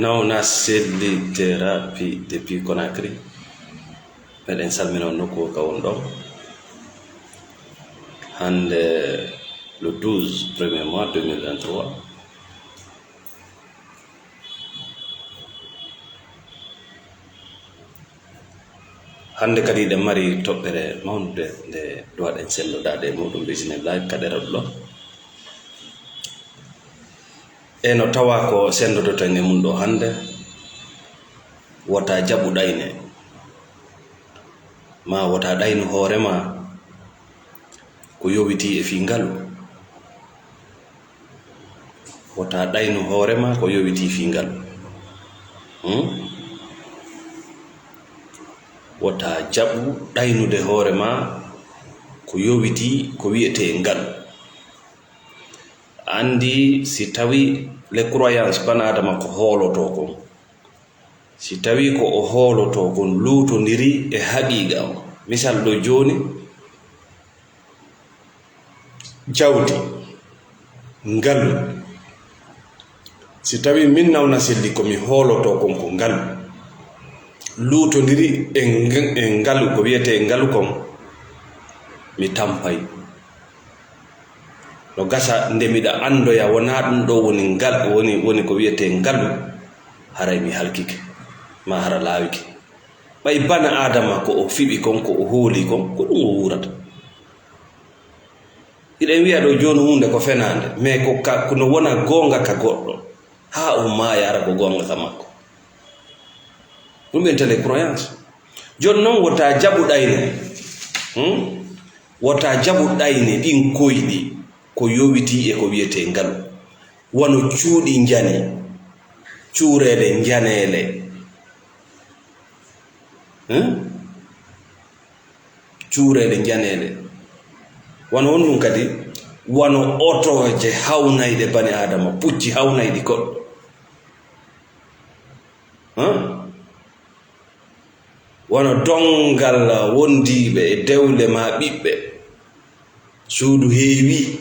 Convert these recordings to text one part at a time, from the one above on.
nawna selli thérapie depuis Conakry meɗen salmina nokku ka won ɗon hande le 12 premier mois 2023 hande kadi ɗen mari toɓɓere mawnude nde duwaɗen selloɗade muɗum bisimillahi kaɗeral ɗo e no tawa ko sendodoten e mum ɗo hande wota jaɓu ɗayne ma wota ɗaynu hoorema ko yowiti e fi ngalu wota ɗaynu hoorema ko yowiti fi ngalu wota jaɓu ɗaynude hoorema ko yowiti ko wiyete ngalu andi si tawi les croyances bana adama ko hooloto kon si tawi ko o hooloto kon luutondiri e haqiqa o misal ɗo joni jawdi ngalu si tawi min nawna selli komi hooloto kon ko ngalu luutondiri e ngalu ko wiyete ngalu kon mi tampay no gasa nde miɗa andoya wona ɗum ɗo woni ngal woni ko wiyete ngalu haray mi halkike ma hara laawike ɓay bana adama ko o fiɓi kon ko o hooli kon ko ɗum o wurata iɗen wiya ɗo joni hunde ko fenande mais kono wona gonga ka goɗɗo ha o maayara ko gonga ka makko ɗum ɓen tele croyance joni noon wota jaɓu ɗayne wota jaɓu ɗayne ɗin koyɗi ko yowiti e ko wiyete ngalu wono cuuɗi jani cuurele janele cuurele janele wono on ɗum kadi wono otoje hawnayɗe bani adama pucci hawnayɗi goɗɗo wono dongal wondiɓe e dewle ma ɓiɓɓe suudu heewi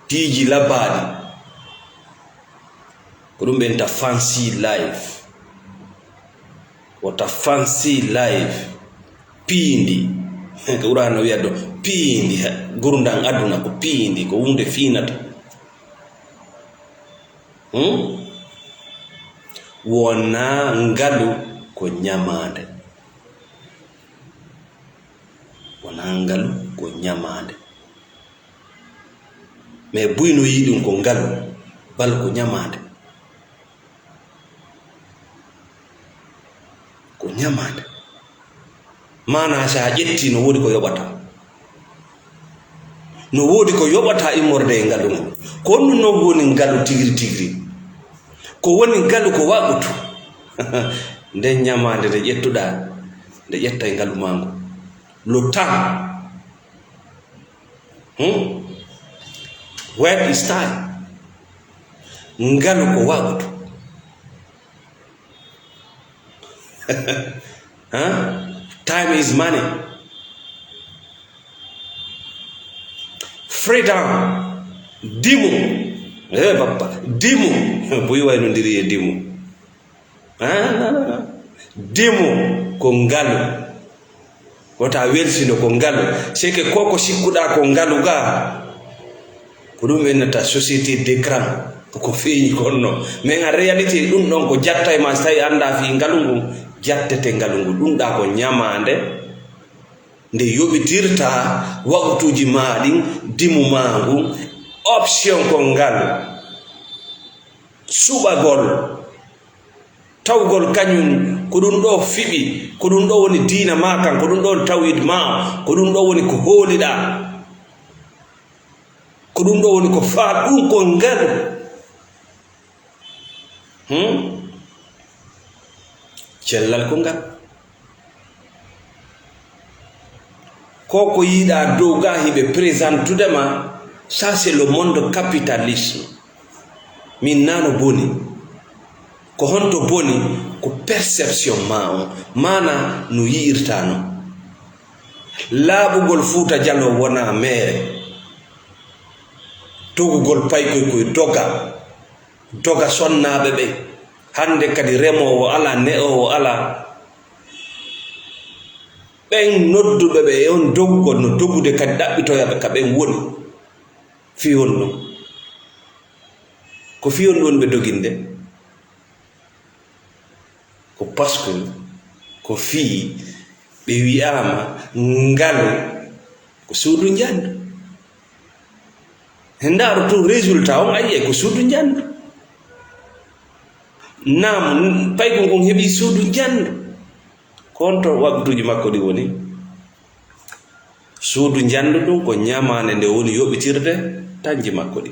piiji labbaɗi ko ɗum ɓenta fancy life wota fancy life piindi ko ɓurano wiya ɗo piindi gurdam aduna ko piindi ko hunde finata wona ngalu ko ñamande wona ngalu ko ñamande mais buyno yi ɗum ko ngalu bal ko ñamande ko ñamande mana sa ƴetti no wodi ko yoɓata no wodi ko yoɓata immorde e ngalu ngol ko honɗum no woni ngalu tigri tigri ko woni ngalu ko waɓutu nden ñamande nde ƴettuɗa nde ƴetta e ngalu mango le temps where is time ngalu ko waɓutu time is money freedom dimu bappa dimu buyi waynodiri e dimu dimu ko ngalu wota welsino ko ngalu seke koko sikkuɗa ko ngalu ga ko ɗum ennata société d'écran ko feeñi konno mais en réalité ɗum ɗon ko jatta e ma so tawi anda fi ngalu ngu jattete ngalu ngu ɗum ɗa ko ñamande nde yoɓitirta waɓutuji maɗin dimu ma ngu option ko ngalu suɓagol tawgol kañum ko ɗum ɗo fiɓi ko ɗum ɗo woni diina ma kan ko ɗum ɗo tawid ma ko ɗum ɗo woni ko hooliɗa ko ɗum ɗo woni ko faa ɗum ko ngalu cellal ko ngal ko yiɗa dow ga hiɓe présentudema ça c'est le monde capitalisme min nano boni ko honto boni ko perception ma o mana no yi'irta no laabugol Fuuta Jallo wona mere dogugol paykoy koye doga sonnaɓe ɓe hande kadi remowo ala ne'owo ala ɓen nodduɓe ɓe e on doggol no doggude kadi ɗaɓɓitoyaɓe ka ɓen woni fiyon ɗum ko fiyon ɗon ɓe doginde ko pasque ko fii ɓe wi'ama ngalu ko suudu njandu e ndaaru to résultat on ayiye ko suudu njandu nam paykon kon heɓi suudu njandu konto waktuji makko ɗi woni suudu njandu ɗum ko ñamande nde woni yoɓitirde tanji makko ɗi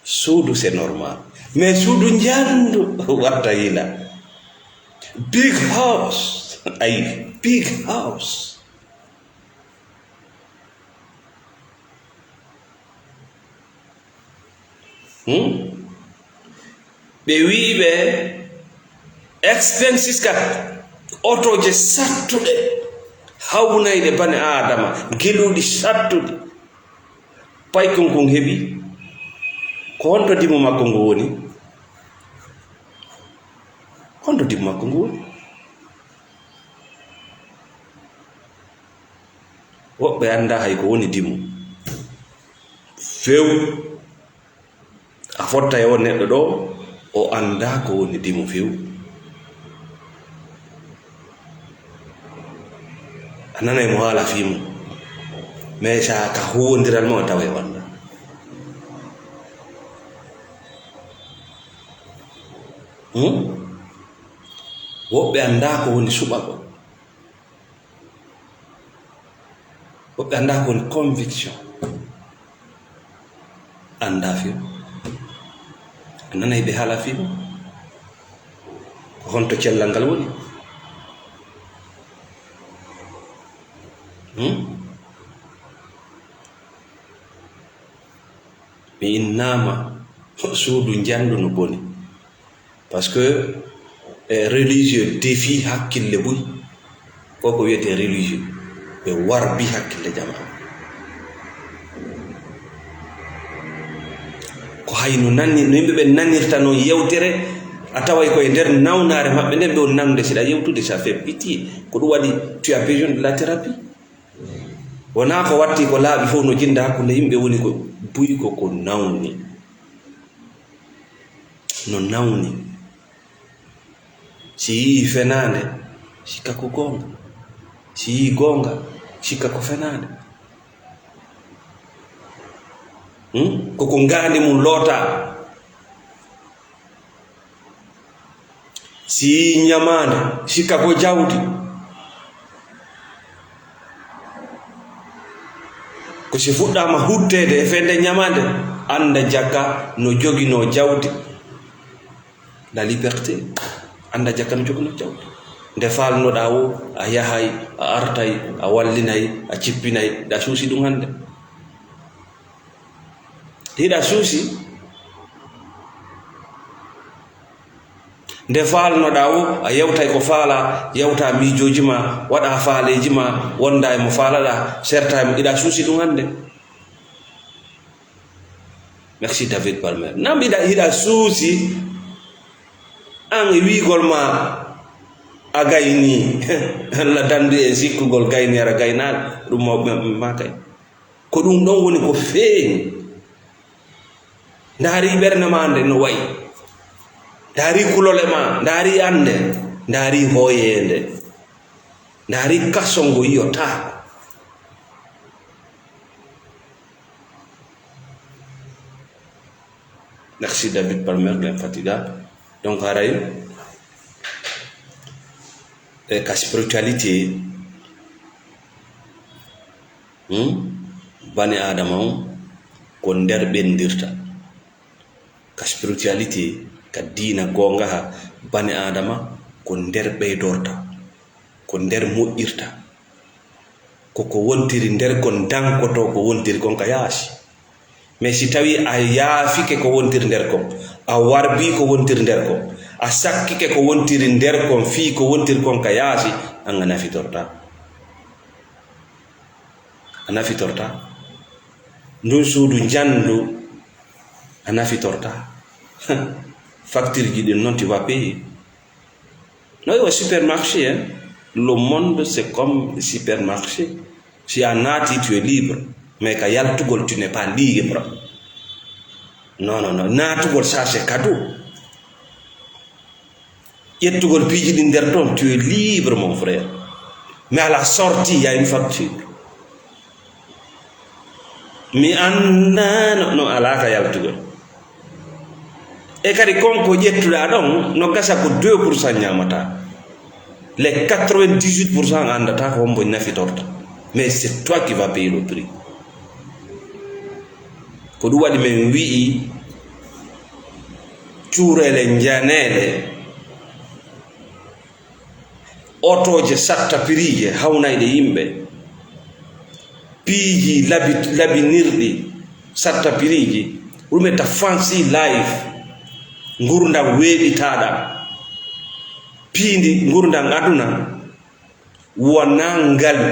suudu c'est normal mais suudu njandu watta yila big house ayi big house ɓe wiɓe expenses kat otoje sattuɗe hawnayɗe bane adama geluɗi sattuɗe paykon kon heɓi ko honto dimo makko ngo woni honto dimo makko ngo woni woɓɓe anda hay ko woni dimo few a fotta e o neɗɗo ɗo o anda ko woni dimo few a nanay mo haala fimo mais sa ka huwodiral ma o tawa e wanda woɓɓe anda ko woni suɓago woɓɓe anda ko woni conviction anda few a nanay ɓe haala fimo ko honto cellal ngal woni mi innama suudu njandu no boni parce que religieux défi hakkille ɓuy koko wiyete religieux ɓe warbi hakkille jama ko hayno nanni no yimɓeɓe nanirta no yewtere a taway koye nder nawnare maɓɓe nden ɓe on namde siɗa yewtude ça fait pitié ko ɗum waɗi tu as besoin de la thérapie wona ko watti ko laaɓi fof no jinda hakkude yimɓe woni ko buy ko nawni no nawni si yii fenade sikka ko gonga si yii gonga sikka ko fenade koko ngandi mum loota si yii ñamande sikka ko jawdi ko si fuɗɗama huttede e fende ñamande anda jakka no jogino jawdi la liberté anda jakka no jogino jawdi nde falnoɗa o a yahay a artay a wallinay a cippinay ɗa suusi ɗum hande hiɗa suusi nde falnoɗa o a yewtay ko faala yewta miijoji ma waɗa faaleji ma wonda e mo faalaɗa serta mo iɗa suusi ɗum hande merci David Palmer nam hiɗa suusi an e wigol ma a gayni Allah dandu e sikkugol gayni ara gaynaɗo ɗum mawɓe ma kay ko ɗum ɗon woni ko feeñi ndaari ɓernde ma nde no wayi ndaari kulole ma ndaari ande ndaari hoyende ndaari kasongo yiyota merci David Palmer l'infatigable donc haray ka spiritualité bani adama on ko nder ɓendirta ka spiritualité ka diina gonga ha bani adama ko nder ɓeydorta ko nder moƴƴirta koko wontiri nder kon dankoto ko wontiri kon ka yaasi mais si tawi a yaafike ko wontiri nder kon a warbi ko wontiri nder kon a sakkike ko wontiri nder kon fii ko wontiri kon ka yaasi an a nafitorta ana fitorta ndun suudu jandu ana fitorta facture ji din non tu vas payer. Non, au supermarché, hein. Le monde c'est comme le supermarché. Si à Nati tu es libre, mais quand y a le Tougol tu n'es pas libre. Non, non, non, Natugol ça c'est cadeau. Y a Tougol pigi d'inderton, tu es libre mon frère. Mais à la sortie il y a une facture. Mais non, non, à la y a le Tougol. Et quand il conco jettuɗa ɗon no gasa ko 2% ñamata, les 98% andata ko hombo nafitorta, mais c'est toi qui vas payer le prix. Ko ɗum waɗi min wi'i cuurele janele otoje satta pirije hawnayde yimɓe, piiji labinirɗi satta piriji ɗumeta fancy life, ngurdam weeɓitaɗam piindi ngurdam aduna wona ngalu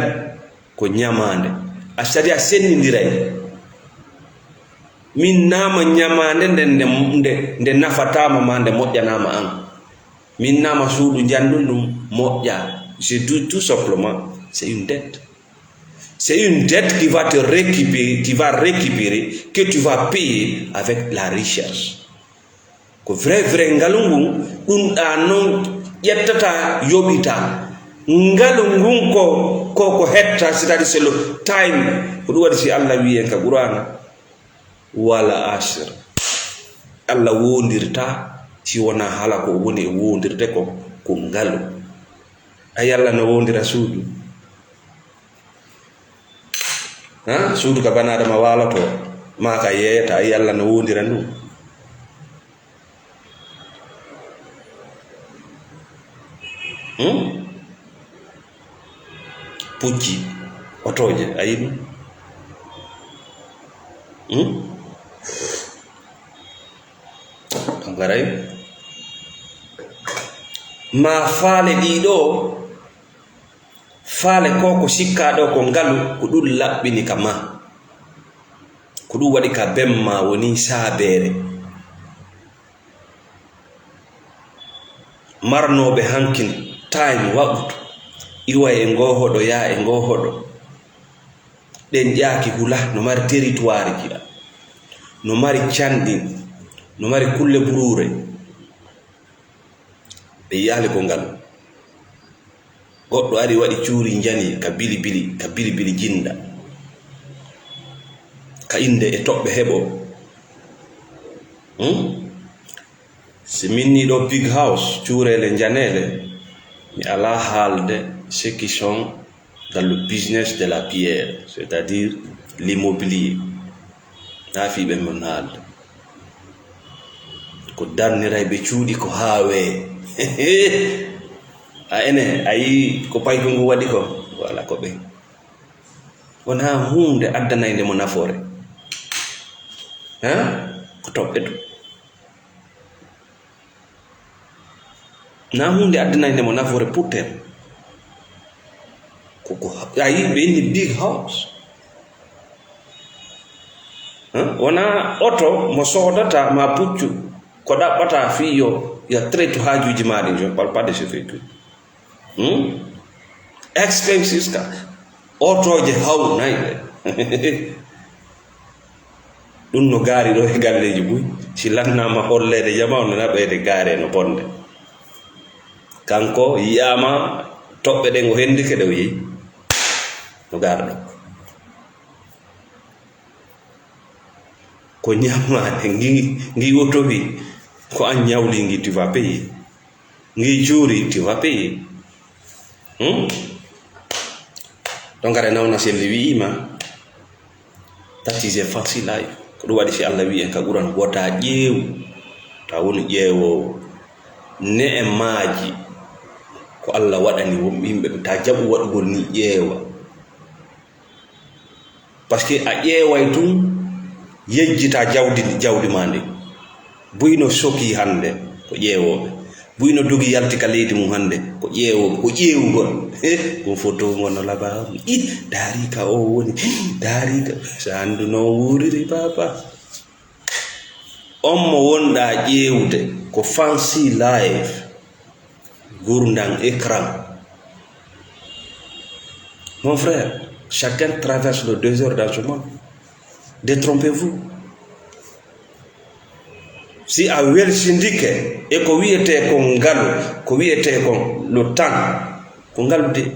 ko ñamande a sadi a sennidiray min nama ñamande nde nafatama ma nde moƴƴanama an min nama suudu jandu ɗum moƴƴa. C'est tout simplement c'est une dette. C'est une dette qui va te récupérer, que tu vas payer avec la recherche. Ko vrai ngalungu ɗum ɗa non ƴettata yoɓita ngalungun ko hetta, c'est-à-dire c'est le time. Ko ɗum waɗi si Allah wi en ka Qur'ana wala asir, Allah wondirta si wona hala ko woni e wondirde ko ngalu. Ay Allah no wondira suudu, suudu ka banaɗama walato ma ka yeyata, ay Allah no wondira ndu. Pucci otoje ayi ɗum kangaray ma faale ɗiɗo faale ko sikkaɗo ko ngalu ko ɗum laɓɓini ka ma, ko ɗum waɗi ka bemma woni saabere. marnoɓe hankin time waɓuto iwa e ngohoɗo ya e ngohoɗo ɗen ƴaaki hula no mari territoire jiɗa, no mari canɗin, no mari kulle burure, ɓe yaali ko ngalu. Goɗɗo ari waɗi cuuri jani ka bilibili jinda ka inde e toɓɓe heɓo. Si minni ɗo big house cuurele janele mi ala haalde ceux qui sont dans le business de la pierre, c'est-à-dire l'immobilier. Na fiɓe mon haalde ko darniray ɓe cuuɗi ko haawe a ene ayi ko payko ngu waɗi ko wala ko ɓe wona hunde addanayde mo nafoore ko toɓɓe ɗum na hunde addanayde mo nafoore pourten koko ayi ɓe inni big house. Wona oto mo soodata ma puccu ko ɗaɓɓata fi yo traite haajuji maɗi. Je ne parle pas de ce véhicule. Expenses ka otoje hawnayɗe ɗum no gaari ɗo e galleji buy si lannama hollede jamanu na ɓeyde gaare no bonde. Kanko yiyama toɓɓe ɗen o hendi keɗe o yehi no gaara ɗo ko ñammade ngi otowi ko an ñawli ngi tu vas payer, ngi juuri tu vas payer. Donc aɗa nawna selli wi'ima that is a fancy life. Ko ɗum waɗi si Allah wi en ka Qur'an wota ƴeewu ta woni ƴeewowo ne e maaji ko Allah waɗani yimɓe ta jaɓu waɗugol ni ƴeewa, par ce que a ƴeeway tun yejjita jawdi ma ndi buyno soki hande ko ƴeewoɓe buyno dogi yalti ka leydi mum hande ko ƴeewugol ko photo ngono laba daari ka o woni daari ka sa andu no wuriri papa on mo wonɗa ƴeewde ko fancy life gurdam écran. Mon frère, chacun traverse le désert dans ce monde. Détrompez-vous. Si a welsindike e ko wiyete ko ngalu ko wiyete ko le temps ko ngalude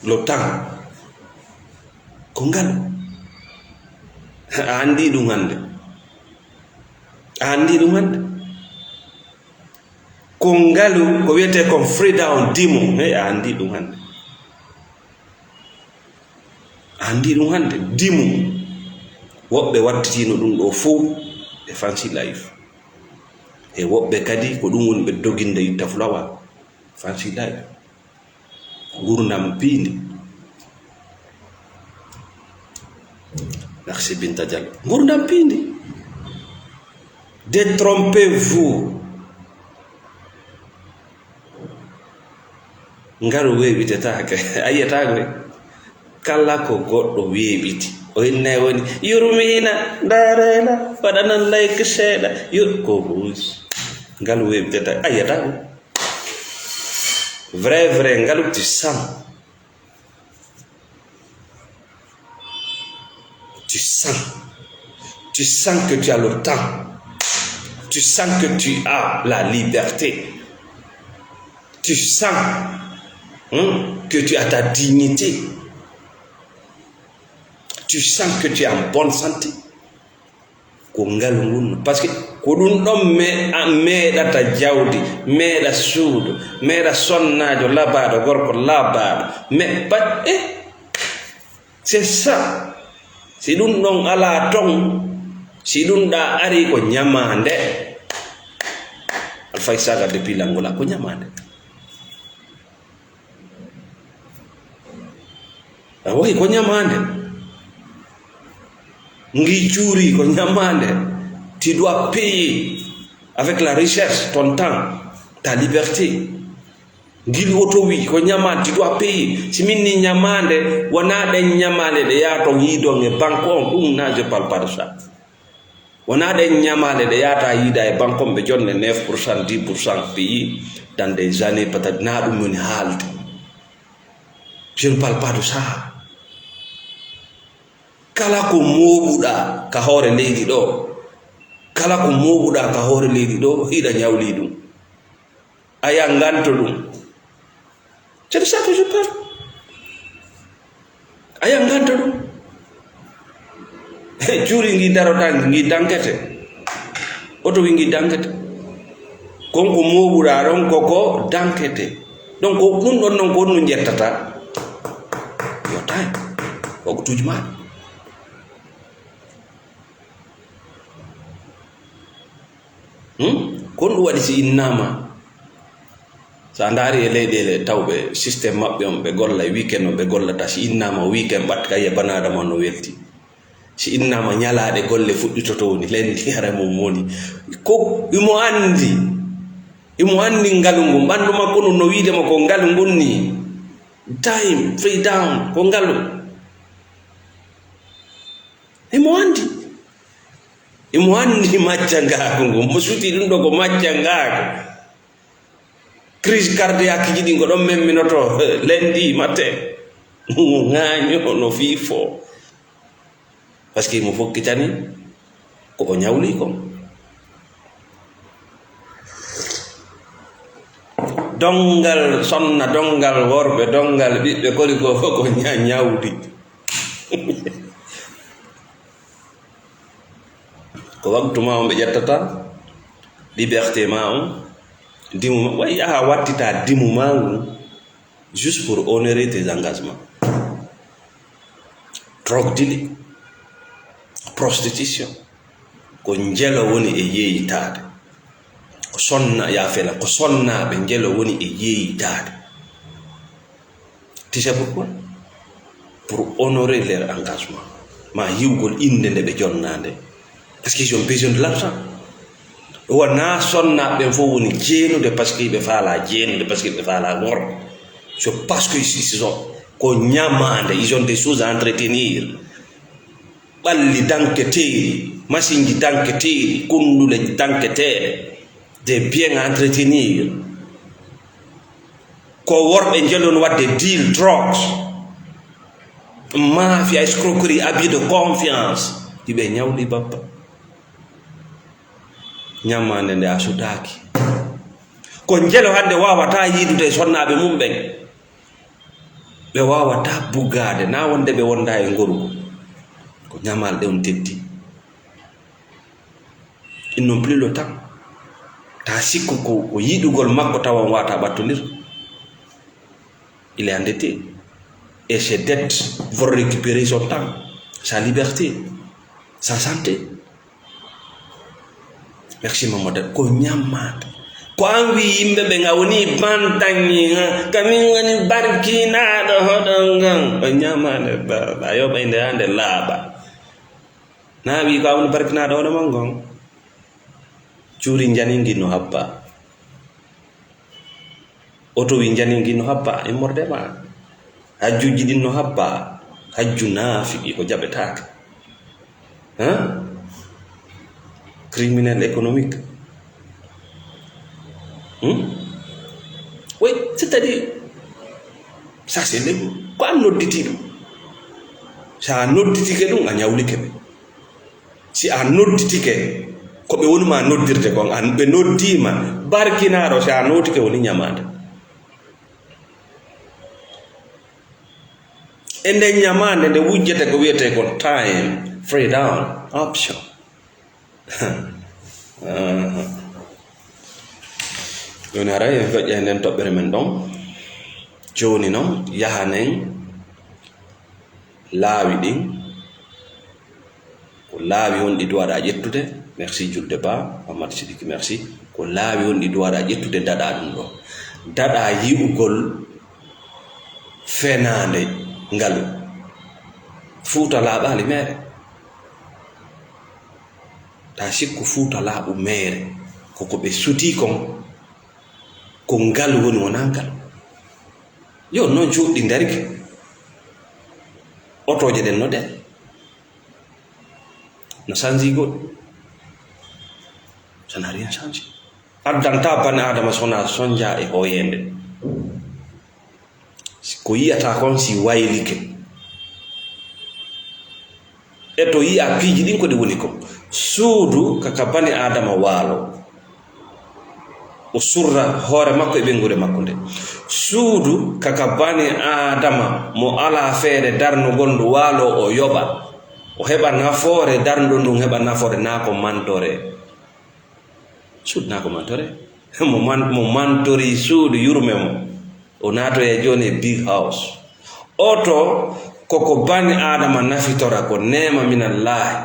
le temps ko ngalu a andi ɗum hande ko ngalu ko wiyete ko freedom dimo a andi ɗum hande dimo woɓɓe wattitino ɗum ɗo fof e fancy life e woɓɓe kadi ko ɗum woni ɓe doginde itta fulawa fancy life gurdam piindi. Merci Binta Diallo. Gurdam piindi. Détrompez-vous. Ngaru weeɓitetaake ayiyataake kala ko goɗɗo weeɓiti o hinne woni yurmina darena waɗanan like seeɗa ko buus ngalu weeɓiteta ayiyataako vrai ngalu tu sens que tu as le temps, tu sens que tu as la liberté, tu sens que tu as ta dignité, tu sens que tu es en bonne santé. Parce que ko ɗum ɗon meeɗata jawdi meeɗa suudu meeɗa sonnajo labaɗo gorko labaɗo mais c'est ça. Si ɗum ɗon ala ton si ɗum ɗa ari ko ñamande Alpha Saga depuis l'Angola ko ñamande oui ko ñamande ngi cuuri ko ñamande. Tu dois payer avec la recherche ton temps, ta liberté. Ngil auto wi ko ñamande tu dois payer. Si minni ñamande wona ɗen ñamande ɗe yato yiidon e banque on ɗum na je parle pas de ça. Wona ɗen ñamande ɗe yata yiida e banque on ɓe jonne 9% 10% pays dans des années peut-être na ɗum woni haalde. Je ne parle pas de ça. Kala ko moɓuɗa ka hoore leydi ɗo kala ko moɓuɗa ka hoore leydi ɗo hiɗa ñawli ɗum aya nganto ɗum. C'est de ça que je parle. Aya nganto ɗum cuuri ngi darota ngi dankete oto wi ngi dankete konko moɓuɗa ɗon koko dankete donc ɗum ɗon noon ko ɗum jettata yo time waktuji maɗa. Kon ɗum waɗi si innama sa ndaari e leyɗele tawɓe systéme maɓɓe on ɓe golla e weekend on ɓe gollata si innama weekend ɓatta kaye banadama no welti si innama ñalaɗe golle fuɗɗitoto woni lendi hara mum woni ko imo andi ngalu ngun ɓandu makko ɗum no wiidema ko ngalu ngun ni time free down ko ngalu imo andi macca ngako ngun mo suti ɗum ɗo ko macca ngako crise cardiaque ji ɗi ko ɗon memminoto lendi matin ŋaño no fiifo parce que mo fokkitani ko o ñawli kon. Dongal sonna dongal worɓe dongal ɓiɓɓe koli ko fof ko ñawdi ko waktu ma on ɓe ƴettata liberté ma on dimu ma way yaha wattita dimu ma ngu juste pour honorer tes engagements. Drogue dealing, prostitution ko njelo woni e yeeyitade ko sonna yafela ko sonnaɓe njelo woni e yeeyitade. Tu sais pourquoi? Pour honorer leur engagement ma yiwgol inde nde ɓe jonnade parce qu'ils ont besoin de l'argent. wana sonna be fo woni jeenude parce que be faala jeenude parce que be faala ngor c'est parce que ils ont ko nyamande ils ont des choses à entretenir balli dankete machine dankete kundule dankete des biens à entretenir ko worbe jelon wadde deal drugs mafia escroquerie abus de confiance dibe nyawdi bappa nyamande nde asudaki ko jelo hande wawata yidude sonnabe mum ben be wawata bugade na wonde be wonda e ngorugo ko nyamalde on teddi ils n'ont plus le temps ta sikko ko yidugol makko tawon wata battondir il est endetté et ses dettes vont récupérer son temps, sa liberté, sa santé. Merci mamadou ko nyamata ko anwi yimbe be ngawni bantangi kami ngani barkina do hodongan ko nyamane ba ayo be inde ande laba na wi ko awni barkina do mangon curi janingi no habba oto wi janingi no habba e morde ma hajjuji din no habba hajju nafiki ko jabetaka criminel économique. Oui, c'est-à-dire, ça c'est le quoi nous dit-il? Ça nous dit que nous avons oublié. Si à nous dit que comme on m'a nous dire que on be nous dit ma barkinaro ça nous dit que on y amande. And then yamande the wujete ko wiete ko time free down option. Yon ara en fait en toɓɓere men ɗon joni noon yahanen laawi ɗin ko laawi on ɗi duwaɗa ƴettude merci julde ba Mamadou Sidiki merci ko laawi on ɗi duwaɗa ƴettude daɗa ɗum ɗo daɗa yi'ugol fenande ngalu Fuuta laaɓali mere ta sikku Fuuta laaɓu mere koko ɓe suti kon ko ngalu woni wona ngal yo non juuɗɗi dariki otoje ɗen no den no changi goɗɗo ça n'a rien changé addanta bani adama sona sonja e hoyende ko yiyata kon si waylike e to yiya piiji ɗin ko ɗi woni ko suudu kaka bani adama waalo o surra hoore makko e ɓengure makko nde suudu kaka bani adama mo ala feere darnugol ndu waalo o yoɓa o heɓa nafoore darnuɗo ndun heɓa nafoore na ko mantore suudu na ko mantore mo mantori suudu yurme mo o naatoye joni e big house oto koko bani adama nafitora ko nema minallahi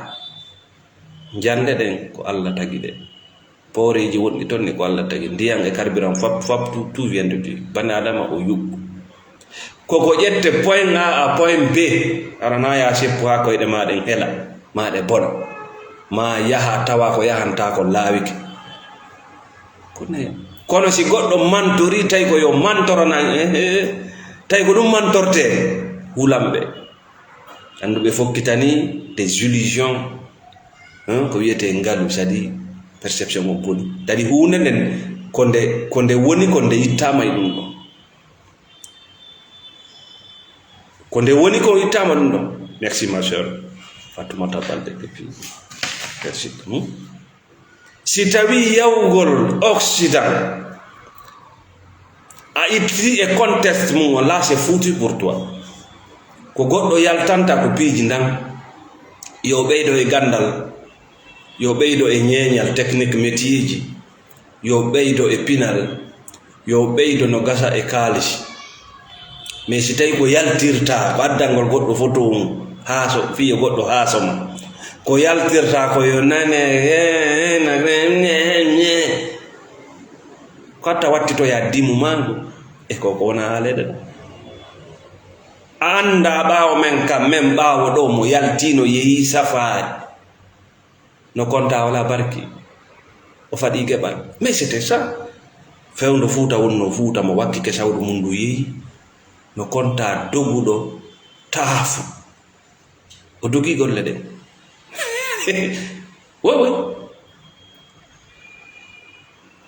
jande ɗen ko Allah tagi ɗe poreji wonɗi toon ne ko Allah tagi ndiyam e carburant fap tout vient de Dieu bani adama o yuɓɓu koko ƴette point A à point B arana ya seppu ha koyɗe maɗen hela maɗe bona ma yaha tawa ko yahanta ko laawike kono si goɗɗo mantori tawi ko yo mantorana tawi ko ɗum mantorte hulamɓe anduɓe fokkitani des illusions ko wiyete ngalu sadi perception mo boni tadi hunde nden konde woni konde ittama e ɗum ɗo konde woni ko ittama ɗum ɗo merci ma sœur Fatoumata Baldé depuis merci si tawi yawgol Occident a itti e contexte mum là c'est foutu pour toi ko goɗɗo yaltanta ko piiji ndan yo ɓeydo e gandal yo ɓeydo e ñeeñal technique métier ji yo ɓeydo e pinal yo ɓeydo no gasa e kaalisi mais si tawi ko yaltirta ko addangol goɗɗo photo mum haaso fiye goɗɗo haasoma ko yaltirta ko yo nane ko atta wattitoya dimu mango e koko wona haalede ɗo a anda ɓaawo men kam men ɓaawo ɗo mo yaltino yeehi safaari no konta wala barki o faɗi geɓal. Mais c'était ça. Fewndo Fuuta wonno Fuuta mo wakki ke sawdu mum ndu yehi no konta doguɗo taafu o dogi golle ɗen woy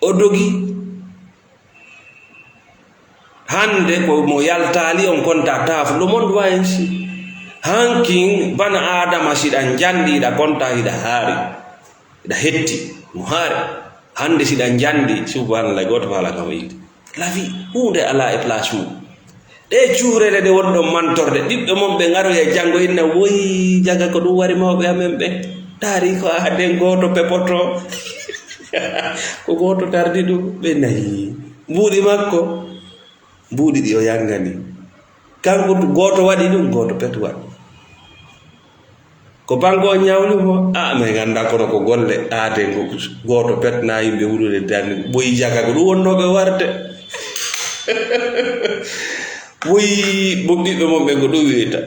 o dogi hande ko mo yaltali on konta taafu le monde voit ainsi. Hankin bana adama siɗa jandiɗa konta hiɗa haari hiɗa hetti mo haari hande siɗa jandi subhanallah goto fala kam yiide la vie hunde ala e place mum ɗe cuurede ɗe woni ɗon mantorde ɓiɓɓe mon ɓe garoy e janngo inna woyi jaga ko ɗum wari mawɓe amen ɓe taari ko aden goto pepoto ko goto tardi ɗum ɓe nayi mbuuɗi makko mbuuɗi ɗi o yangani kanko goto waɗi ɗum goto pet waɗi ko bango ñawli mo mais ganda kono ko golle aade goto pet na yimɓe wurude dani boyi jaga ko ɗum wonnoɓe warde boyi bo ɓiɓɓe mon ɓe ko ɗum wiyta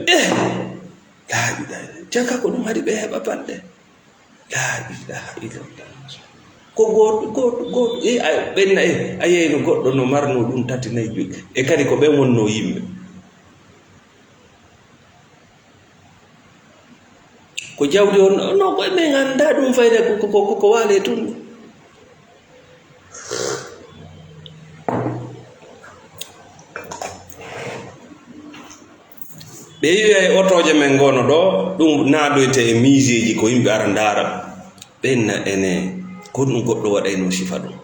laaɓiɗa jaga ko ɗum haɗi ɓe heɓa balɗe laaɓiɗaha ilallah ko goto ɓenna a yeyno goɗɗo no marno ɗum tati nayi joyi e kadi ko ɓen wonno yimɓe ko jawdi on no koye ɓe ganda ɗum fayda ko waale tun ɓe yiwi e otoje men gono ɗo ɗum naadoyte e miseji ko yimɓe ara ndaara ɓenna ene ko ɗum goɗɗo waɗayno sifa ɗum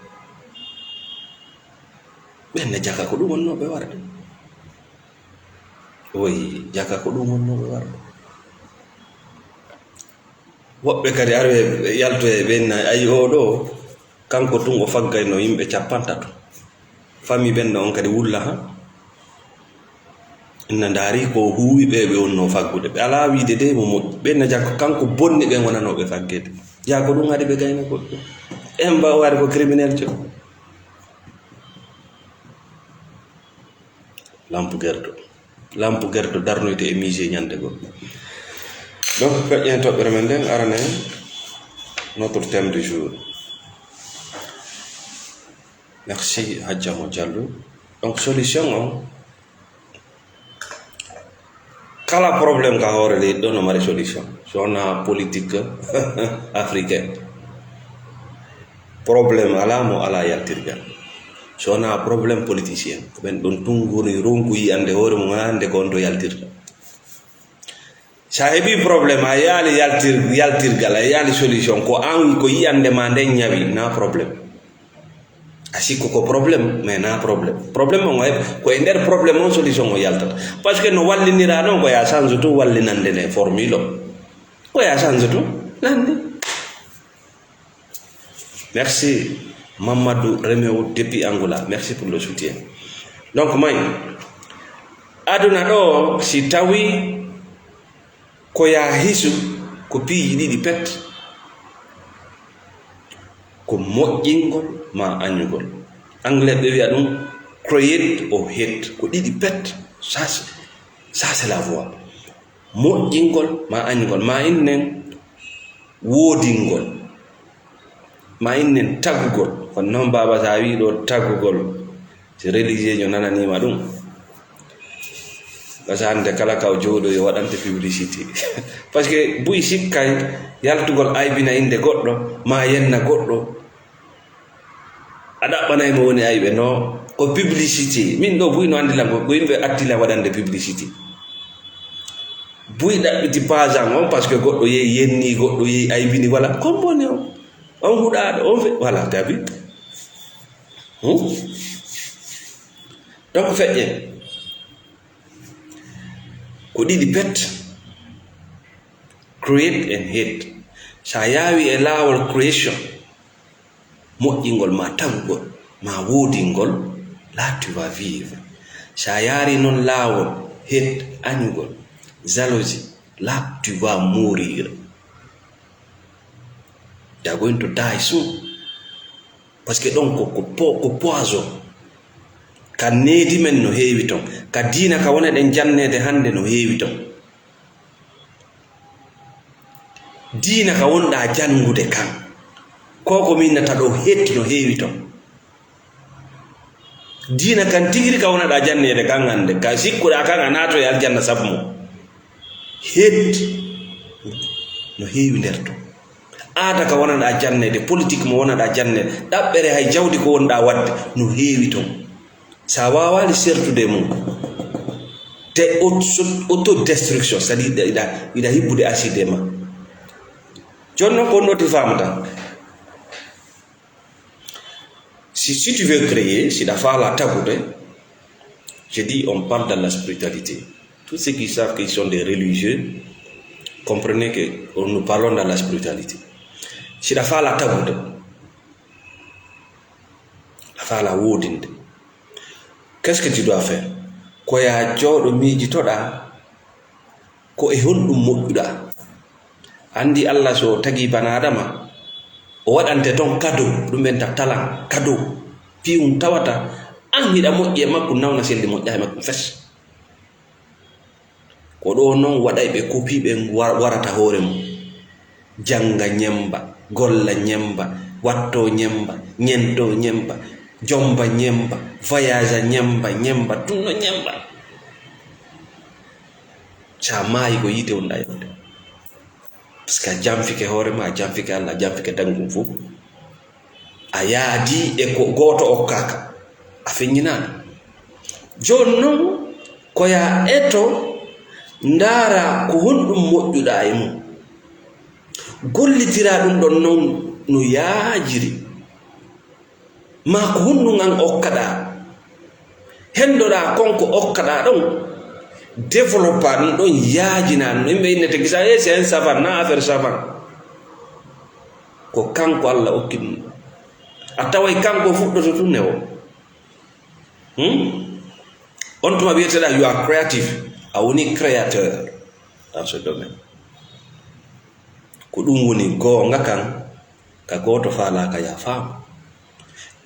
ɓenna jaka ko ɗum wonnoɓe warde oyi jaka ko ɗum wonnoɓe warde woɓɓe kadi arwe yalto e ɓenna ayi o ɗo kanko tun o faggayno yimɓe 50 famille ɓenna on kadi wulla ha inna ndaari ko huuwi ɓe wonno faggude ɓe ala wiide de mo moƴƴi ɓenna jakko kanko bonni ɓe wonanoɓe faggede ja ko ɗum haɗi ɓe gayna goɗɗo en mbaw wari ko criminel jo lampe gerdo darnoyte e musée ñande goɗɗo. Donc feƴƴen toɓɓere men nden arane notre thème du jour. Merci Hadjamo Diallo. Donc solution on kala problème ka hoore leydi ɗo no mari solution sowona politique africaine problème ala mo ala yaltirgal sowona problème politicien ko ɓen ɗon tungoni ronku yiyande hoore mum hande ko on to yaltirta sa heeɓi probléme a yaali yaltirgal a yaali solution ko an ko yiyande ma nden ñawi na probléme a sikku ko probléme mais na probléme on ko e nder probléme on solution o yaltata par ce que no wallinira ɗon ko ya change to wallinande ne formule o ko ya change to nande. Merci Mamadou Remew depuis Angola, merci pour le soutien. Donc may aduna ɗo si tawi ko ya hisu ko piiji ɗiɗi pet ko moƴƴingol ma añugol anglais ɓe wiya ɗum create or hate ko ɗiɗi pet ça c'est la voie moƴƴingol ma añugol ma innen woodingol ma innen taggugol kono noon baba sa wi ɗo taggugol si religieux jo nananima ɗum gasa hande kala kaw jooɗo yo waɗante publicité par ce que buy sikkay yaltugol aybina inde goɗɗo ma yenna goɗɗo a ɗaɓɓanay mo woni ayɓe no ko publicité min ɗo buy no andilango ko yimɓe attila waɗande publicité buy ɗaɓɓiti pagean on par ce que goɗɗo yehi yenni goɗɗo yehi aybini voilà comme boni on huɗaɗo on fe voilà tabi donc feƴƴen ko ɗiɗi pet create and hate sa yawi e laawol creation moƴƴingol ma taggugol ma woodingol là tu vas vivre sa yaari noon laawol hate añugol jalousie là tu vas mourir. They are going to die soon parce que ɗon ko poison ka needi men no heewi ton ka diina ka wona ɗen jannede hande no heewi ton diina ka wonɗa jangude kan ko min nata ɗo hetti no heewi ton dina kan tigiri ka wona da jannede kan ande ka sikkuɗa kan a nato e aljanna sabu mo hetti no heewi nder to aada ka wonaɗa jannede politique mo wonaɗa jannede ɗaɓɓere hay jawdi ko wonɗa wadde no heewi ton sa wawali sertude mum te autodestruction c'est à dire ida hibbude acide ma jonnon ko noti famata si tu veux créer si la fala tabude je dis on parle de la spiritualité tous ceux qui savent qu'ils sont des religieux comprenez que nous parlons de la spiritualité si la fala tabude la fala wodinde qu'est-ce que tu dois faire ko ya jooɗo miijitoɗa ko e honɗum moƴƴuɗa andi Allah so tagi bana adama o waɗante ton cadeau ɗum ɓenta talan cadeau piwum tawata an hiɗa moƴƴi e makko nawna selli moƴƴa e makko fes ko ɗo noon waɗay ɓe kopiɓe warata hoore mum janga ñemba golla ñemba watto ñemba ñento ñemba jomba ñemba voyage ñemba ñemba tunno ñemba sa maayi ko yite wonɗa yewde parce que a jamfike hoorema a jamfike Allah a jamfike dangum fof a yaadi e ko goto okkaka a feññinano joni noon koya eto ndaara ko honɗum moƴƴuɗa e mum gollitira ɗum ɗon noon no yaajiri ma ko honɗum an okkaɗa hendoɗa konko okkaɗa ɗon développa ɗum ɗon yaajina no yimɓe innete gisa c'est un savant na affaire savant ko kanko Allah okki ɗum a taway kanko fuɗɗoto tun ne o on tuma wiyeteɗa you are creative a woni créateur dans ce domaine ko ɗum woni goonga kan ka goto falaka ya faama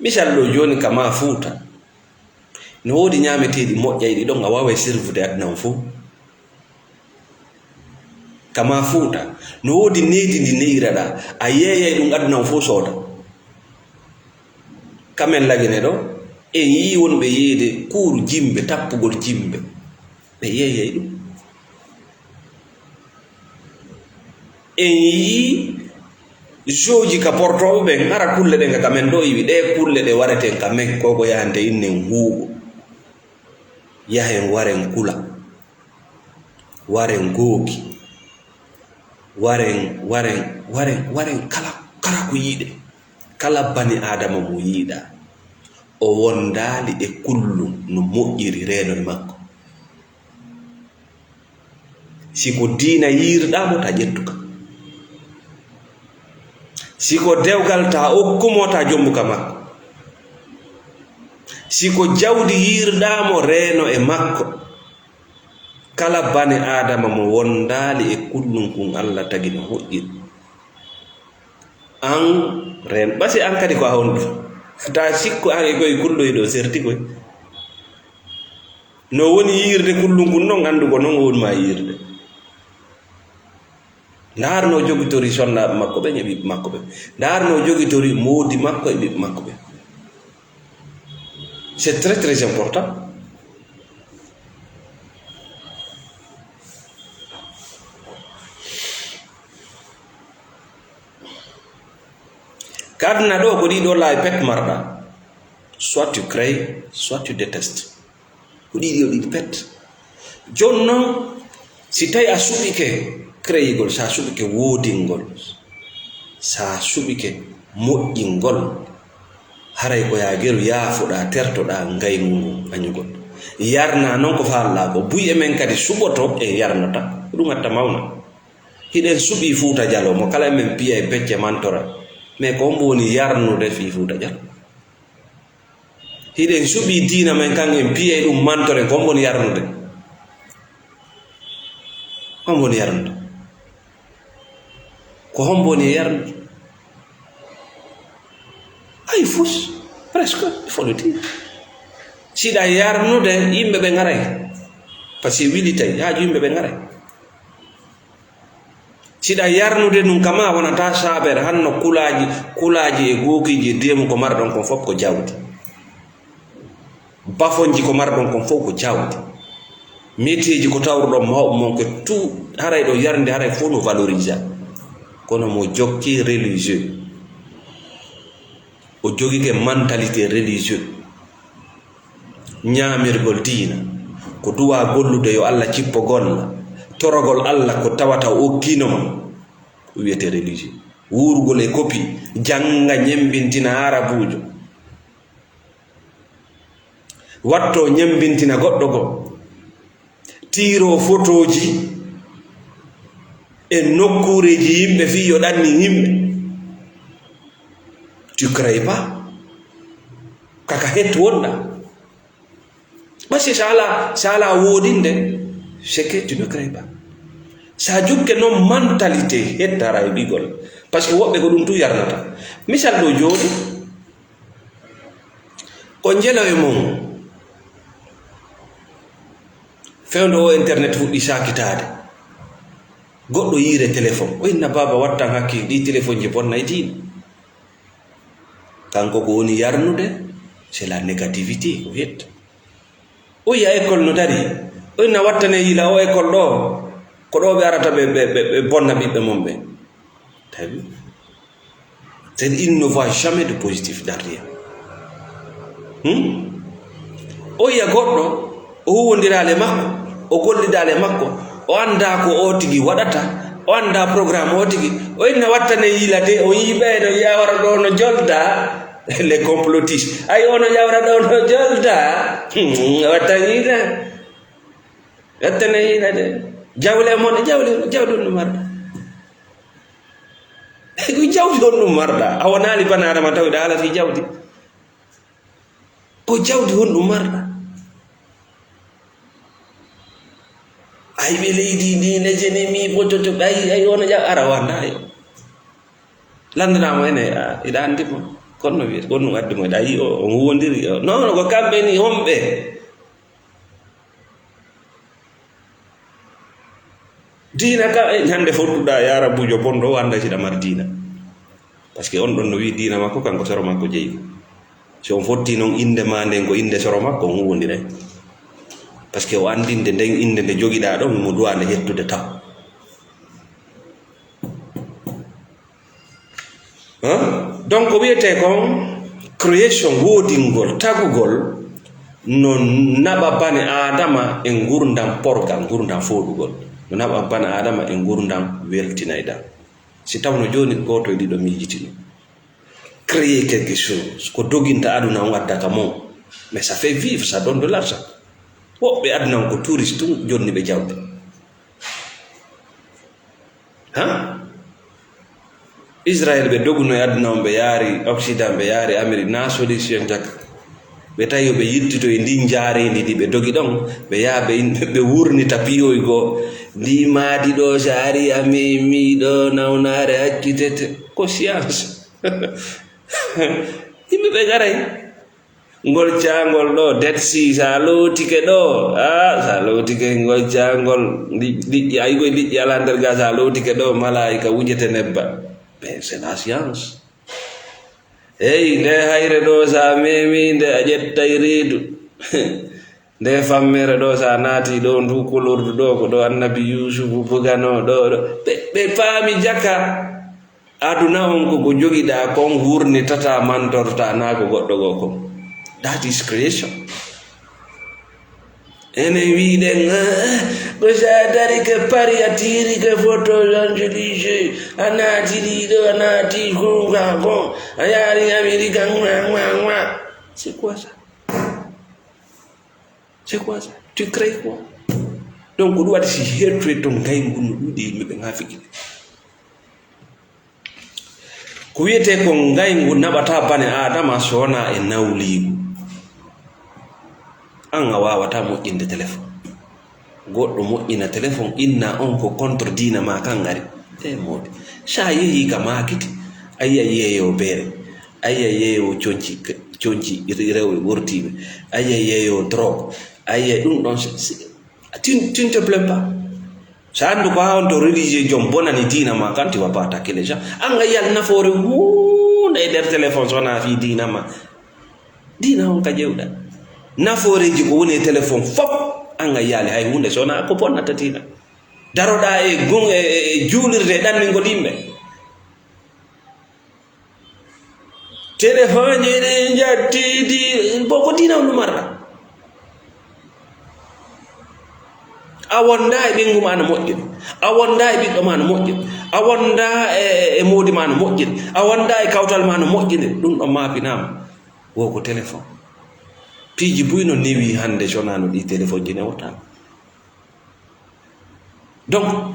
misal ɗo joni kama fuuta no woodi ñameteɗi moƴƴayɗi ɗon a wawa sirvude adnan fof kama fuuta no woodi needi ndi neyiraɗa a yeeyay ɗum adnan fof sooda kamen lagine ɗo en yii wonɓe yeede kuuru jimbe tappugol jimbe ɓe yeeyay ɗum en yii joji ka portoɓe ɓen ara kulle ɗen ka kamen ɗo yiwi ɗe kulle ɗe wareten kamen koko yahante innen huuɓo yahen waren kula waren gooki waren kala ko yiiɗe kala bani adama mo yiiɗa o wondali e kullum no moƴƴiri reenol makko siko diina yiirɗamo ta ƴettuka siko dewgal ta okkumo ta jombuka makko siko jawdi yiirɗamo reeno e makko kala bani adama mo wondali e kullum kun Allah tagi no moƴƴiri an reen ɓasi an kadi ko a honɗo ta sikku an e koye kulloyɗo serti koye no woni yiirde kullum kun noon andugo noon wonma yiirde ndaarno jogitori sonnaɓe makko ɓen e ɓiɓɓe makko ɓen ndaarno jogitori moodi makko e ɓiɓɓe makko ɓen c'est très très important kadna ɗo ko ɗiɗo laawi pet marɗa soit tu crées soit tu détestes ko ɗiɗi o ɗiɗi pet joni noon si tawi a suɓike créyigol sa suɓike woodingol sa suɓike moƴƴingol haray ko yageru yaafuɗa tertoɗa ngaygu ngu añugol yarna noon ko faalla ko buy e men kadi suɓoto e yarnata ɗum hatta mawna hiɗen suɓi Fuuta Jallo mo kala men piya e becce mantora mais ko hombo woni yarnude fi Fuuta Jallo hiɗen suɓi diina men kan en piya e ɗum mantore ko hombo woni yarnude hombo woni yarnude ko hombo woni yarnude ay fus presque il faut le dire siɗa yarnude yimɓe ɓe garay par ce que wili tawi haaju yimɓe ɓe garay siɗa yarnude ɗum kama wonata saɓere hanno kulaji e gokiji demu ko marɗon kon fof ko jawdi bafonji ko marɗon kon fof ko jawdi métieji ko tawruɗon mawɓe mon ko tout haray ɗo yarde haray fof no valorise kono mo jokki religieux o jogike mentalité religieux ñamirgol diina ko duwa gollude yo Allah cippo golla torogol Allah ko tawata o kinoma o wiyete religieux wurgol e kopi janga ñembintina arabujo watto ñembintina goɗɗo go tiro photoji e nokkureji yimɓe fi yo ɗanni yimɓe tu crées pas kaka het wonɗa basi sala wodinde c'est que tu ne crées pas sa jukke non mentalité hettara e ɓigol par ce que woɓɓe ko ɗum tu yarnata misal ɗo joni ko jeelowe mum fewdo o internet fuɗɗi sakitade goɗɗo yire téléphone o inna baba wattan hakkille ɗi téléphone je bonna e diina kanko ko woni yarnude c'est la négativité ko yetta o yiya école no dari o inna wattane yila o école ɗo ko ɗo ɓe arata ɓe bonna ɓiɓɓe mon ɓe tawi c'est il ne voit jamais de positif dans rien o yiya goɗɗo o huwodirale makko o gollidale makko o anda ko o tigi waɗata o anda programme o tigi o inna wattane yila de o yiɓe no yawara ɗo no jolda les complotistes ay ono yawra ɗo no jolda wattaniɗa wattane yila de jawle mon jawdi on ɗum marɗa ko jawdi on ɗum marɗa a wonali bana adama tawiɗa ala fi jawdi ko jawdi on ɗum marɗa ay ɓe leydi ndi lejene mi bototo ay ono jaw ara wanda ay landanamo ene iɗa andimo kono wiyete gonno waddimo ɗa yi o huwodiri non ko kamɓe ni homɓe diina ka hande fottuɗa yara bujo bonɗo o anda siɗa mar diina par ce que on ɗon no wi diina makko kanko soro makko jeyi so on fotti noon inde ma nden ko inde soro makko on huwodiray par ce que o andinde nden inde nde joguiɗa ɗon mo duwa nde hettude taw donc wiyete kon création wodingol tagugol no naɓa bane adama e gurdam porgal gurdam foɗugol no naɓa bane adama e gurdam weltinayɗa si tawno joni goto e ɗiɗo miijitino créer quelque chose ko doginta aduna on waddaka mon mais ça fait vivre, ça donne de l'argent woɓɓe aduna ko touriste tum jonni ɓe jawɓe Israël ɓe doguno e aduna on ɓe yaari Occident ɓe yaari Amérique na solution jaka ɓe tawi ɓe yittito e ndin jaarendi ɗi ɓe dogi ɗon ɓe yaha ɓe wurnita piyoy goo ndi maadi ɗo so ari a memiɗo nawnare accitete ko science yimɓe ɓe garay ngol caangol ɗo det si sa lootike ɗo sa lootike ngol caangol liƴƴi ayi koye liƴƴi ala nder ga sa lootike ɗo malaika wujete nebba mais c'est la science hey nde hayre ɗo sa memi nde a ƴettay reedu nde fammere ɗo sa naati ɗo ndu kulurdu ɗo ko ɗo annabi yusufu bugano ɗo ɓe paami jaka aduna on koko jogiɗa kon wurnitata mantorta na ko goɗɗo go kon that is creation ene wiɗen ko sa dari ke pari a tiri ke photo angélige a naati ɗiɗo a naati kuga kon a yaari amérique c'est quoi ça c'est quoi ça tu crées quoi donc ɗum waɗi si hettoe ton gaygu no ɗuɗi yimɓe ɓe ngafiki ko wiyete ko gaygu naɓata bane adama so wona e nawligu an a wawata moƴƴinde téléphone goɗɗo moƴƴina téléphone inna on ko contre dina ma kan gari e mawɗi sa yeehi ka makiti ayiya yeeyo beere ayiya yeeyo conci rewɓe wortiɓe ayiya yeeyo drogue ayiya ɗum ɗon tu ne te plains pas sandu ko hawon to religieux jom bonani dina ma kanti wa pata kele ja anga yal nafoore hunde e der téléphone sona fi dina ma dina on ka jewda nafoore ji ko woni téléphone fop anga yali hay hunde sona ko bonnata dina daroda e gon e juulirde danni ngol yimɓe téléphone ɗe jattidi boko dina on marra a wonda e ɓengu ma no moƴƴin a wonda e ɓiɗɗo ma no moƴƴin a wonda e moodi ma no moƴƴin a wonda e kawtal ma no moƴƴine ɗum ɗon mapinama woko téléphone piiji buy no newi hande sonano ɗi téléphone ji newotama donc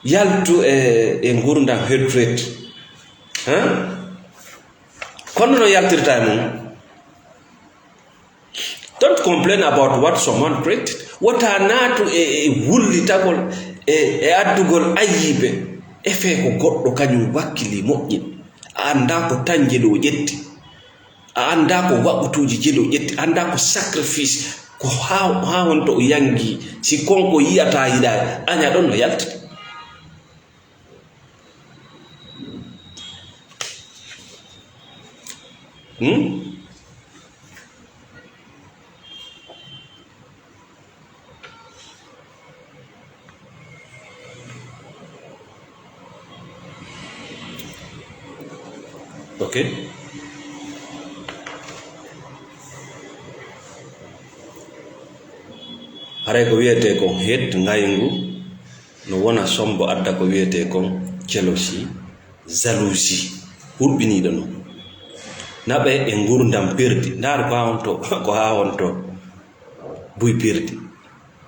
yaltu e gurdam hetrate kono no yaltirta e mum. Don't complain about what someone created. Wata natu e wullitagol e addugol ayibe e fe ko goddo kanyum wakkili moƴƴin a anda ko tan jelo ƴetti a anda ko waɓutuji jelo ƴetti anda ko sacrifice ko ha wonto o yangi si konko yiyata yiɗa anya ɗon no yaltata okay. Haray ko wiyete ko het ngaygu no wona sombo adda ko wiyete ko jealousy jalousie hurbiniɗo no naɓe e gurdam perdi ndaar ko hawonto ko hawonto buy perdi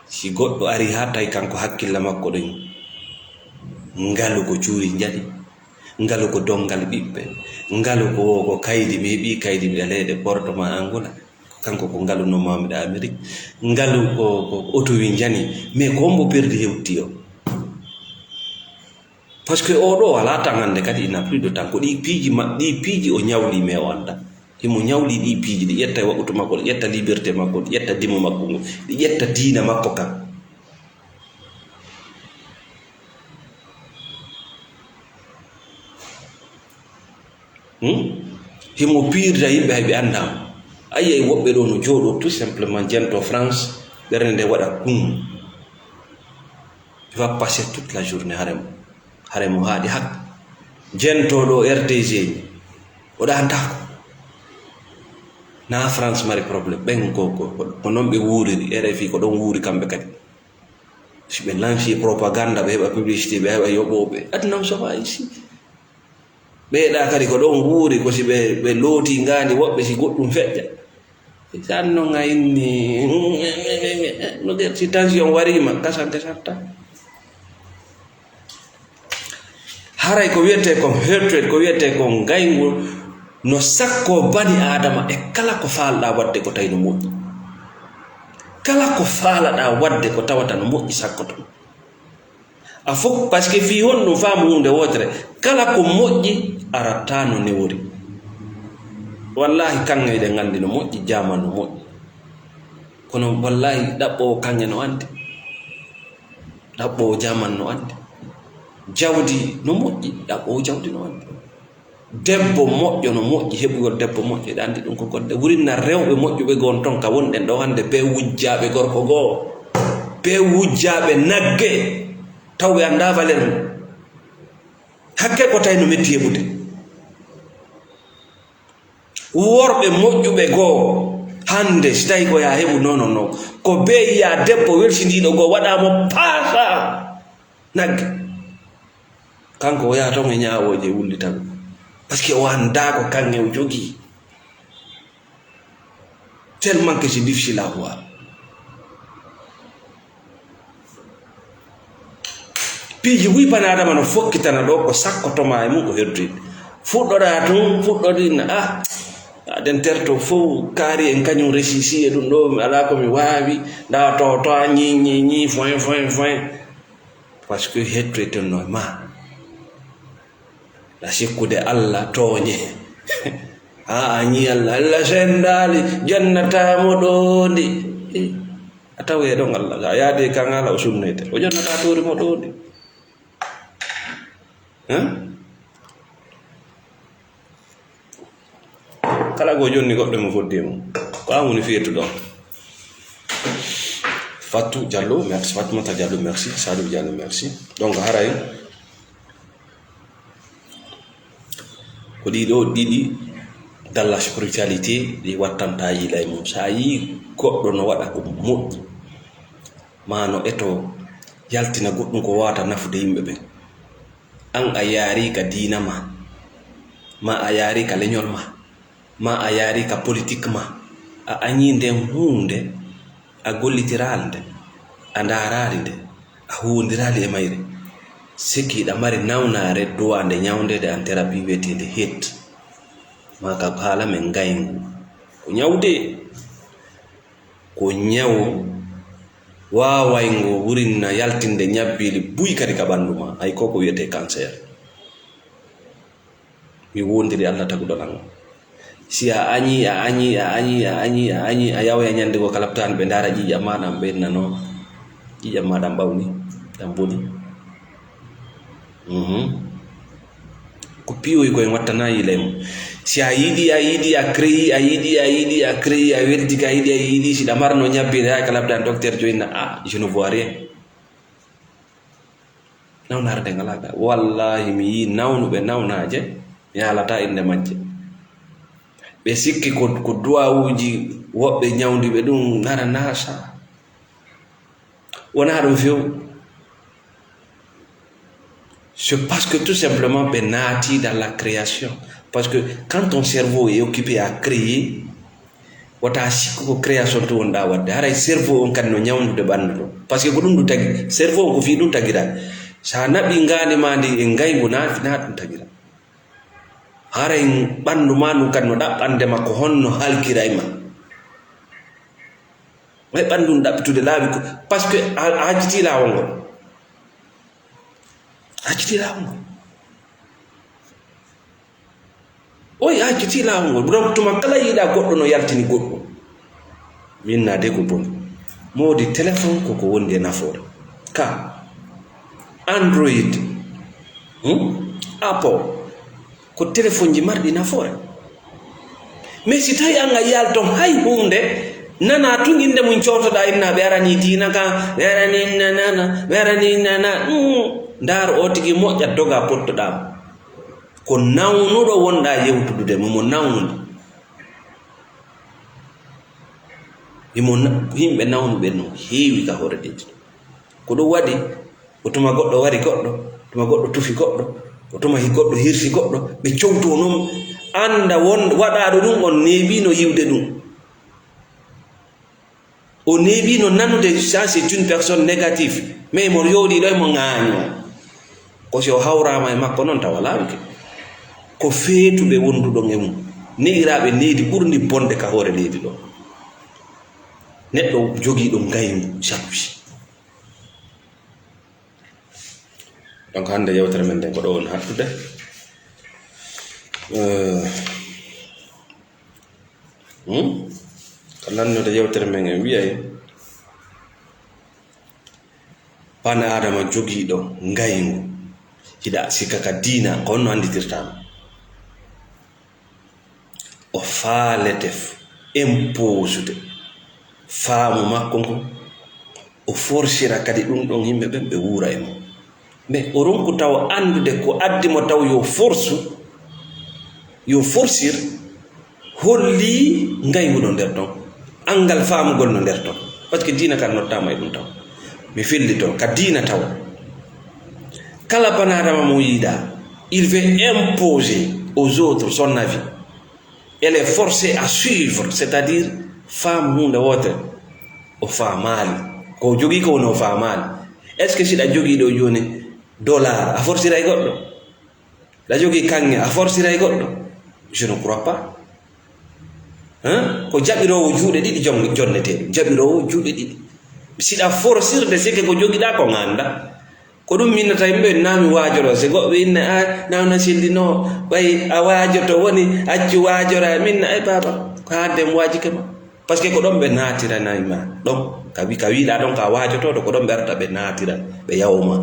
si goɗɗo ari ha tawi kanko hakkilla makko ɗon ngalu ko cuuri jaɗi ngalu ko dongal ɓiɓɓe ngalu ko kaydi ɓe ɓi kaydi ɓe leyɗe portement angola kanko ko ngalu no mamiɗe Amérique ngalu ko otowi jani mais ko mbo perdi hewti o parce que oɗo wala tan hande kadi ina plus de temps ko ɗi piiji o ñawli mais o anda himo ñawli ɗi piiji ɗi ƴetta waɓutu makko ɗi ƴetta liberté makko ɗi ƴetta dimo makko ngo ɗi ƴetta diina makko kam himo piirda yimɓe hay ɓe andama ayi woɓɓe ɗo no jooɗo tout simplement jento France ɓernde nde waɗa kum va passer toute la journée haremo haaɗi hak jentoɗo RDG oɗa andako na France mari probléme ɓen ko noon ɓe wuuriri RFI ko ɗon wuuri kamɓe kadi si ɓe lanci propagande ɓe heɓa publicité ɓe heɓa yoɓoɓe adnam sofa ici ɓeeɗa kadi ko ɗon wuuri ko si ɓe looti ngandi woɓɓe si goɗɗum feƴƴa sanno ngayni no si tension warima kasanke sarta haray ko wiyete ko hatred ko wiyete ko ngaygu no sakko bani adama e kala ko faalɗa wadde ko tawi no moƴƴi kala ko faalaɗa wadde ko tawata no moƴƴi sakkoto a fof par ce que fi hon ɗum faamu hunde wotere kala ko moƴƴi aratta no newori wallahi kanŋe eɗen nganndi no moƴƴi jama no moƴƴi kono wallahi ɗaɓɓowo kanŋe no andi ɗaɓɓowo jaman no andi jawdi no moƴƴi ɗaɓɓowo jawdi no andi debbo moƴƴo no moƴƴi heɓugol debbo moƴƴo ɗe andi ɗum ko goɗɗe wurinna rewɓe moƴƴuɓe gon ton ka wonɗen ɗo hande be wujjaɓe gorko goo be wujjaɓe nagge taw ɓe anda valeur mum hakke ko tawi no metti heɓude worɓe moƴƴuɓe goo hande si tawi ko ya heɓu non ko be yiya debbo welsindiɗo goo waɗamo paasa nagge kanko o yaha ton e ñawoje wullitaɓe par ce que o anda ko kanŋe o jogii tellement que c'est difficile à voir piiji wi bani adama no fokkitana ɗo ko sakkotoma e mum ko herdude fuɗɗoɗa tun fuɗɗodina aɗen terto fof kaari en kañum récisi e ɗum ɗo ala komi waawi nda to a ñi foin par ce que hettoytenno e ma la sikkude Allah tooñe a ñi Allah sendali jannatamo ɗo ndi atawe do ngalla ga yaade kangala o sunnete o jonnata toori mo do de kala go jonni goddo mo fodde mo ko amuni fietu do Fatou Diallo merci Fatoumata Diallo merci Sadou Diallo merci donc haray ko didi dalla spiritualité di wattanta yilay mum sa yi goddo no wada ko moddi mano eto yaltina goddum ko wata nafude yimbe be an a yaari ka diina ma a yaari ka leñol ma a yaari ka politique ma a añi nden hunde a gollitiral nde a ndarari nde a huwondirali e mayre sikkiɗa mari nawnare duwande ñawdede an thérapie wiyetede het ma ka haala men ngaygu ko ñawde ko ñaw wawaygo wurinna yaltinde ñabbili buy kadi ka ɓandu ma hay koko wiyete cancer mi wondiri Allah taguɗon an si a añi a yawoya ñande go kalabtani ɓe ndara ƴiƴam maɗam ɓennano ƴiƴam maɗam ɓawni ɗam boni ko piyoy koye wattana yilay mo si a yiɗi a créi a weldi ka yiɗi si ɗa marno ñabbide ha kalabdani docteur joyina je ne vois rien nawnarde ngalaga wallahi mi yi nawnuɓe nawnaje mi haalata inde majje ɓe sikki ko duwawuji woɓɓe ñawdiɓe ɗum nara nasa wona ɗum few c'est parce que tout simplement ɓe naati dans la création parce que quand ton cerveau est occupé à créer wata sikku ko création to wonɗa wadde haray cerveau on kadi no ñawdude ɓandu ɗo par ce que ko ɗum ɗum tagi cerveau on ko fi ɗum tagira sa naɓi ngande ma ndi e ngaygu na ɗum tagira haray ɓandu ma ɗum kadi no ɗaɓɓandema ko honno halkira e ma way ɓandu ɗum ɗaɓɓitude laaɓi ko par ce que a hajjiti lawol ngol oyi hajjiti lawol ngol donc tuma kala yiɗa goɗɗo no yaltini goɗɗo min nade ko boni modi téléphone koko wondi e nafoore ka android apple ko téléphone ji marɗi nafoore mais si tawi an a yalton hay hunde nana tun inde mum cowtoɗa inna ɓe arani diina ka ɓe arani nana ndar o tigi moƴƴat doga pottoɗama ko nawnuɗo wonɗa yewtudude momo nawnude yimɓe nawnuɓe no heewi ka hoore ɗeji ko ɗum waɗi o tuma goɗɗo wari goɗɗo tuma goɗɗo tufi goɗɗo o tuma goɗɗo hirsi goɗɗo ɓe cowto noon anda waɗaɗo ɗum on neebino yiwde ɗum o neebino nanude ça c'est une personne négative mais mo yowɗiɗo e mo ŋaaño ko si o hawrama e makko noon tawa laawike ko feetuɓe wonduɗon e mum neɗiraɓe needi ɓurdi bonde ka hoore leydi ɗo neɗɗo jogiiɗo ngaygu jalousie donc hande yewtere men nde ko ɗo woni hattude ko nannude yewtere men en wiyay bana adama jogiiɗo ngaygu hiɗa sikka ka diina ko honno anditirtama o faalete imposude faamu makko ngu o forcira kadi ɗum ɗon yimɓe ɓen ɓe wuura e mo mais o ronku taw andude ko addi mo taw yo forcir holli ngaygu no nder ton angal faamugol no nder ton par ce que diina kan nottama e ɗum taw mi felli ton ka diina taw kala banadama mo yiɗa il veut imposer aux autres son avis elle est forcée à suivre c'est-à-dire femme hunde wotere o faamali ko jogui ko woni o faamali est ce que siɗa jogiiɗo joni dollar a forciray goɗɗo ɗa jogui kange a forciray goɗɗo je ne crois pas ko jaɓirowo juuɗe ɗiɗi jonneteɗo jaɓirowo juuɗe ɗiɗi siɗa forcirde sikke ko joguiɗa ko ganda ko ɗum minnata yimɓe nami waajoro so goɓɓe inne nawna sildino ɓay a waajoto woni accu waajora minna e baba ko haddem waajike ma parce que ko ɗon ɓe natiranayima ɗon ka wiɗa ɗon ka wajotoɗo ko ɗon ɓe arta ɓe natira ɓe yawma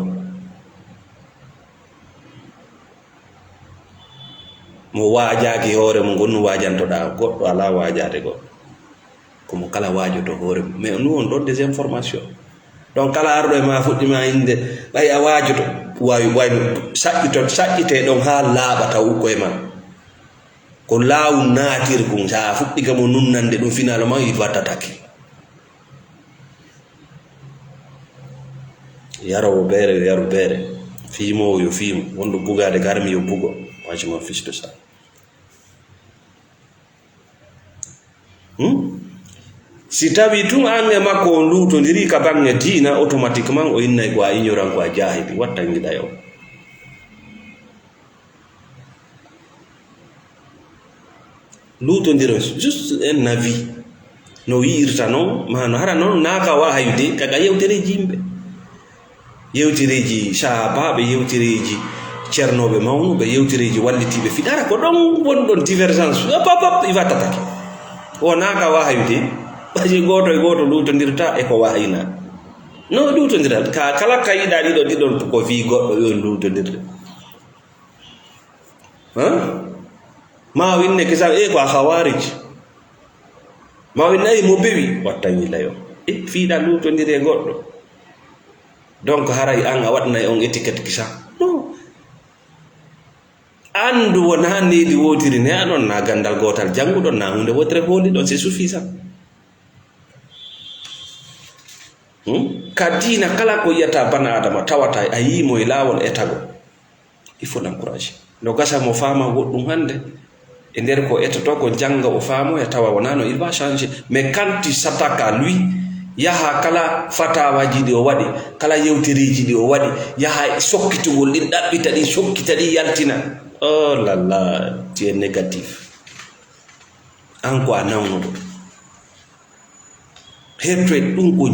mo wajaki hoore mo gonno wajantoɗa goɗɗo ala wajade goɗɗo komo kala wajoto hoore mum mais nous on donne des informations donc kala arɗo e ma fuɗɗima inde ɓay a wajoto wayno saƴƴite ɗon ha laaɓa taw ukko e ma ko laawol naatirgum sa fuɗɗiga mo nunnande ɗum finalement il va t'attaquer yarowo beere yo yaru beere fiimowo yo fiimo wonɗo bugade garmi yo bugo moi je m'en fiche de ça si tawi tun an e makko on luutodiri ka bange diina automatiquement o innay ko a ignorant ko a jahidi wattangiɗa yo luutodira juste un avis no wiirta noon mano hara noon naaka wa hayde kaga yewtereji yimɓe yewtereji sahabaɓe yewtereji ceernoɓe mawnuɓe yewtereji wallitiɓe fiɗara ko ɗon wonɗon divergence papap il va t'attaquer o naaka wa hayde ɓaji goto e goto luutodirta e ko wayna no luutodiral kala kayiɗa ɗiɗon ko wi goɗɗo yon luutodirde ma winne kisa ko a khawarij ma winne mo bewi wattanyila yo fiiɗa luutodire goɗɗo donc haray an a waɗnay on étiquette kisa non andu wona needi wotiri ne aɗon na gandal gotal janguɗon na hunde wotere hooli ɗon c'est suffisant ka diina kala ko yiyata bana adama tawata a yimo e laawol etago il faut l'encourager no gasa mo faama woɗɗum hande e nder ko etoto ko janga o faamo e tawa wona no il va changer mais quand tu s'attaques à lui yaha kala fatawaji ɗi o waɗi kala yewtereji ɗi o waɗi yaha sokkitugol ɗin ɗaɓɓita ɗi sokkita ɗi yaltina oh là là tu es négatif an ko a nawnuɗo hertoe ɗum ko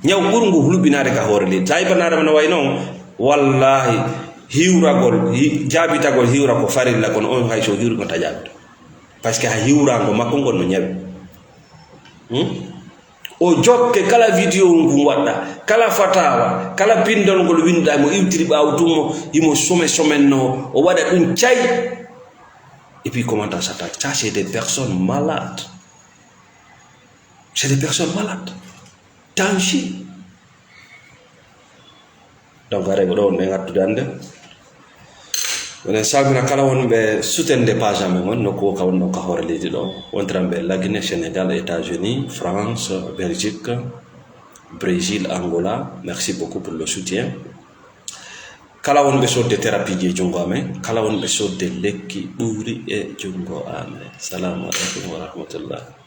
ñaw ɓurgo hulɓinade ka hoore leydi sa yibanadama no way noon wallahi hiwragol jaabitagol hiwra ko farilla kono on hay so hiwri ko ta jaabita par ce que ha hiwrango makko ngol no ñawi o jokke kala vidéo ngu waɗɗa kala fatawa kala pindol ngol winda mo iwtiri ɓawo tummo imo somenno o waɗa ɗum cay et puis comment ça s'attaque ça c'est des personnes malades c'est des personnes malades danger donc are ko ɗon ɓe gattude ande onen salmina kala wonɓe soutende page amen on nokku o ka wonno ka hoore leydi ɗo wontiranɓe Guinée, Sénégal, États-Unis, France, Belgique, Brésil, Angola. Merci beaucoup pour le soutien. Kala wonɓe sodde thérapie ji e junngo amen, kala wonɓe sodde lekki ɓuuri e junngo amen. Salamu aleykum wa rahmatullah.